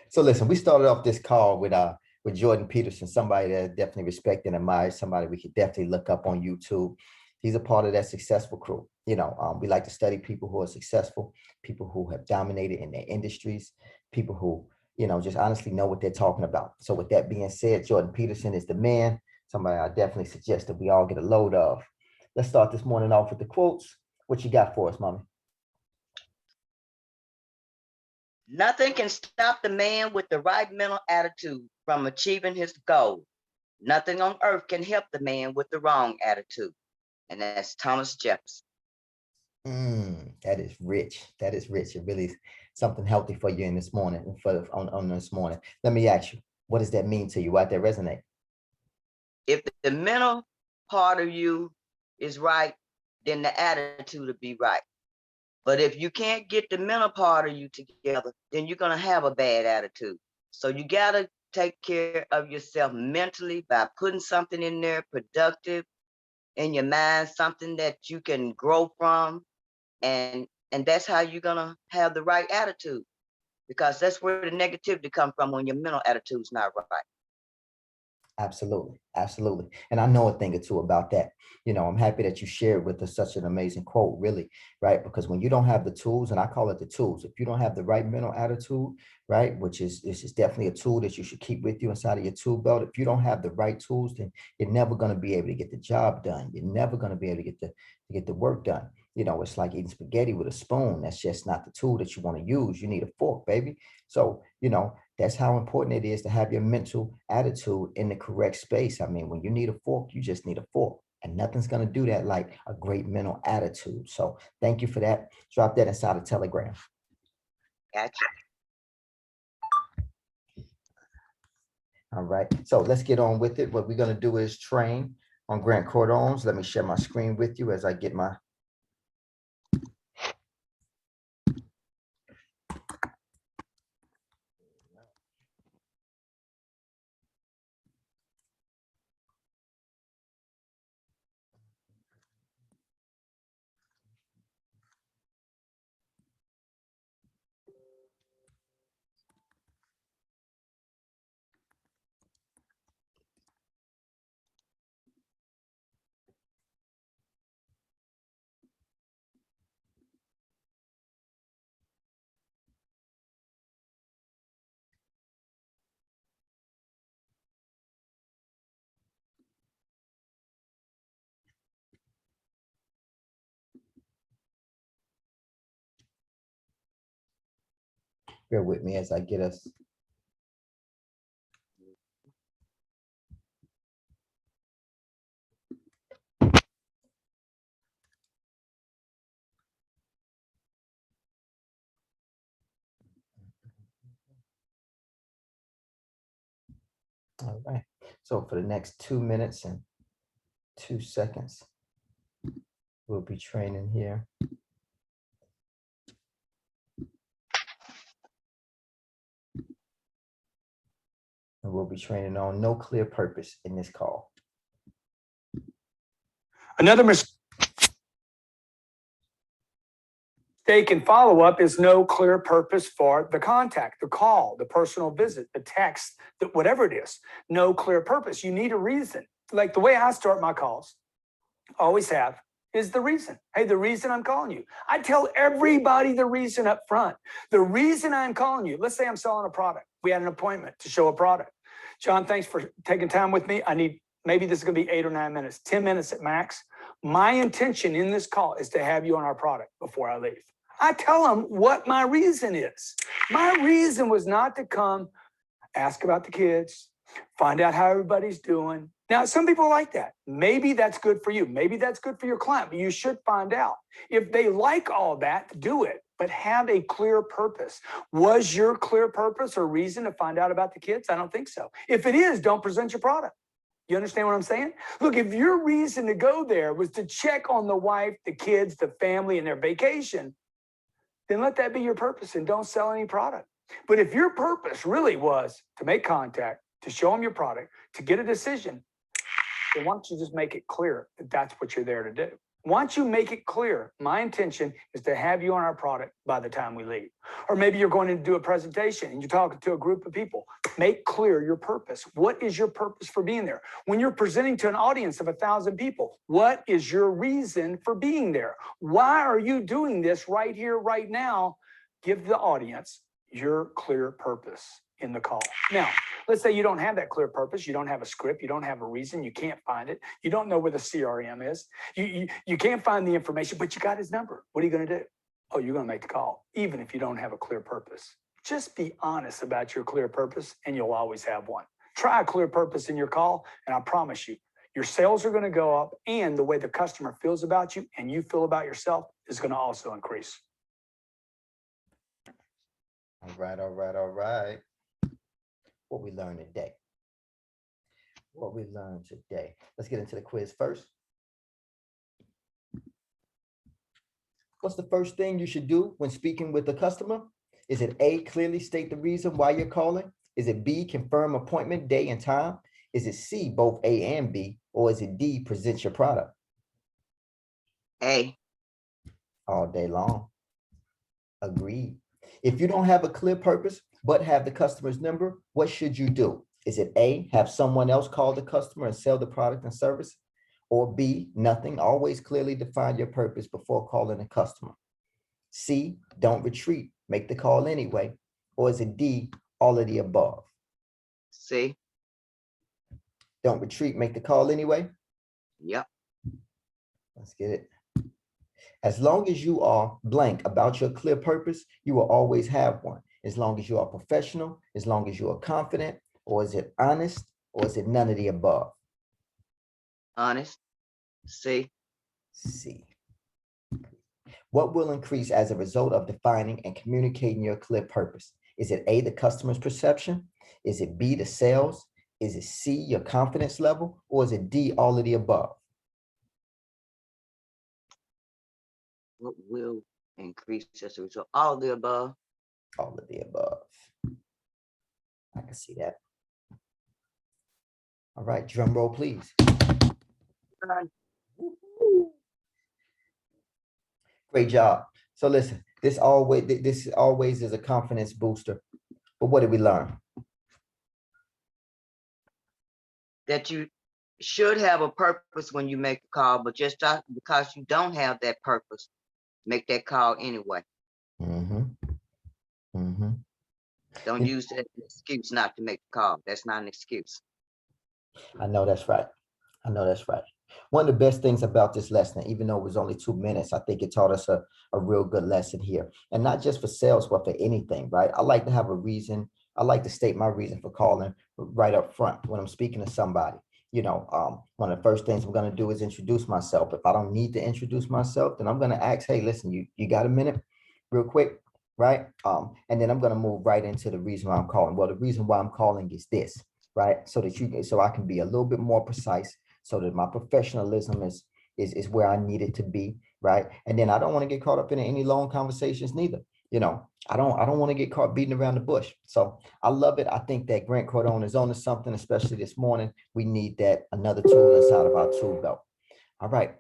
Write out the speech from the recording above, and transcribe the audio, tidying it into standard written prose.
So listen, we started off this call with Jordan Peterson, somebody that I definitely respect and admire, somebody we could definitely look up on YouTube. He's a part of that successful crew. We like to study people who are successful, people who have dominated in their industries, people who, just honestly know what they're talking about. So with that being said, Jordan Peterson is the man, somebody I definitely suggest that we all get a load of. Let's start this morning off with the quotes. What you got for us, mommy? Nothing can stop the man with the right mental attitude from achieving his goal. Nothing on earth can help the man with the wrong attitude. And that's Thomas Jefferson. That is rich. That is rich. It really is something healthy for you in this morning, on this morning. Let me ask you, what does that mean to you? Why that resonate? If the mental part of you is right, then the attitude will be right. But if you can't get the mental part of you together, then you're going to have a bad attitude. So you got to take care of yourself mentally by putting something in there productive in your mind, something that you can grow from. And that's how you're going to have the right attitude, because that's where the negativity comes from when your mental attitude's not right. Absolutely. Absolutely. And I know a thing or two about that. I'm happy that you shared with us such an amazing quote, really, right? Because when you don't have the tools, and I call it the tools, if you don't have the right mental attitude, right, which is definitely a tool that you should keep with you inside of your tool belt. If you don't have the right tools, then you're never going to be able to get the job done. You're never going to be able to get the work done. It's like eating spaghetti with a spoon. That's just not the tool that you want to use. You need a fork, baby. So, that's how important it is to have your mental attitude in the correct space. I mean, when you need a fork, you just need a fork. And nothing's going to do that like a great mental attitude. So thank you for that. Drop that inside a Telegram. Gotcha. All right. So let's get on with it. What we're going to do is train on Grant Cardone's. Let me share my screen with you as I get my bear with me as I get us. All right. So for the next 2 minutes and 2 seconds, we'll be training here. And we'll be training on no clear purpose in this call. Another mistake in follow-up is no clear purpose for the contact, the call, the personal visit, the text, whatever it is. No clear purpose. You need a reason. Like the way I start my calls, always have, is the reason. Hey, the reason I'm calling you. I tell everybody the reason up front. The reason I'm calling you, let's say I'm selling a product. We had an appointment to show a product. John, thanks for taking time with me. Maybe this is going to be 8 or 9 minutes, 10 minutes at max. My intention in this call is to have you on our product before I leave. I tell them what my reason is. My reason was not to come ask about the kids, find out how everybody's doing. Now, some people like that. Maybe that's good for you. Maybe that's good for your client, but you should find out. If they like all that, do it, but have a clear purpose. Was your clear purpose or reason to find out about the kids? I don't think so. If it is, don't present your product. You understand what I'm saying? Look, if your reason to go there was to check on the wife, the kids, the family, and their vacation, then let that be your purpose and don't sell any product. But if your purpose really was to make contact, to show them your product, to get a decision, then why don't you just make it clear that that's what you're there to do? Once you make it clear, my intention is to have you on our product by the time we leave. Or maybe you're going to do a presentation and you're talking to a group of people. Make clear your purpose. What is your purpose for being there? When you're presenting to an audience of 1,000 people, what is your reason for being there? Why are you doing this right here, right now? Give the audience your clear purpose in the call. Now, let's say you don't have that clear purpose. You don't have a script. You don't have a reason. You can't find it. You don't know where the CRM is. You can't find the information, but you got his number. What are you going to do? Oh, you're going to make the call, even if you don't have a clear purpose. Just be honest about your clear purpose, and you'll always have one. Try a clear purpose in your call, and I promise you, your sales are going to go up, and the way the customer feels about you and you feel about yourself is going to also increase. All right, all right, all right. What we learned today. What we learned today. Let's get into the quiz first. What's the first thing you should do when speaking with a customer? Is it A, clearly state the reason why you're calling? Is it B, confirm appointment day and time? Is it C, both A and B? Or is it D, present your product? A. All day long. Agreed. If you don't have a clear purpose, but have the customer's number, what should you do? Is it A, have someone else call the customer and sell the product and service? Or B, nothing, always clearly define your purpose before calling a customer? C, don't retreat, make the call anyway. Or is it D, all of the above? C. Don't retreat, make the call anyway? Yep. Let's get it. As long as you are blank about your clear purpose, you will always have one. As long as you are professional, as long as you are confident, or is it honest, or is it none of the above? Honest. C. C. What will increase as a result of defining and communicating your clear purpose? Is it A, the customer's perception? Is it B, the sales? Is it C, your confidence level? Or is it D, all of the above? What will increase as a result? All of the above. All of the above. I can see that. All right, drum roll, please. Great job. So listen, this always is a confidence booster. But what did we learn? That you should have a purpose when you make a call, but just because you don't have that purpose, make that call anyway. Mm-hmm. Mm-hmm. Don't use that as an excuse not to make the call. That's not an excuse. I know that's right. I know that's right. One of the best things about this lesson, even though it was only 2 minutes, I think it taught us a real good lesson here. And not just for sales, but for anything, right? I like to have a reason. I like to state my reason for calling right up front when I'm speaking to somebody. You know, one of the first things I'm going to do is introduce myself. If I don't need to introduce myself, then I'm going to ask, hey, listen, you got a minute real quick, right? And then I'm going to move right into the reason why I'm calling. Well, the reason why I'm calling is this, right? So I can be a little bit more precise, so that my professionalism is where I need it to be, right? And then I don't want to get caught up in any long conversations neither. You know, I don't want to get caught beating around the bush. So I love it. I think that Grant Cardone is on to something, especially this morning. We need that, another tool inside of our tool belt. All right.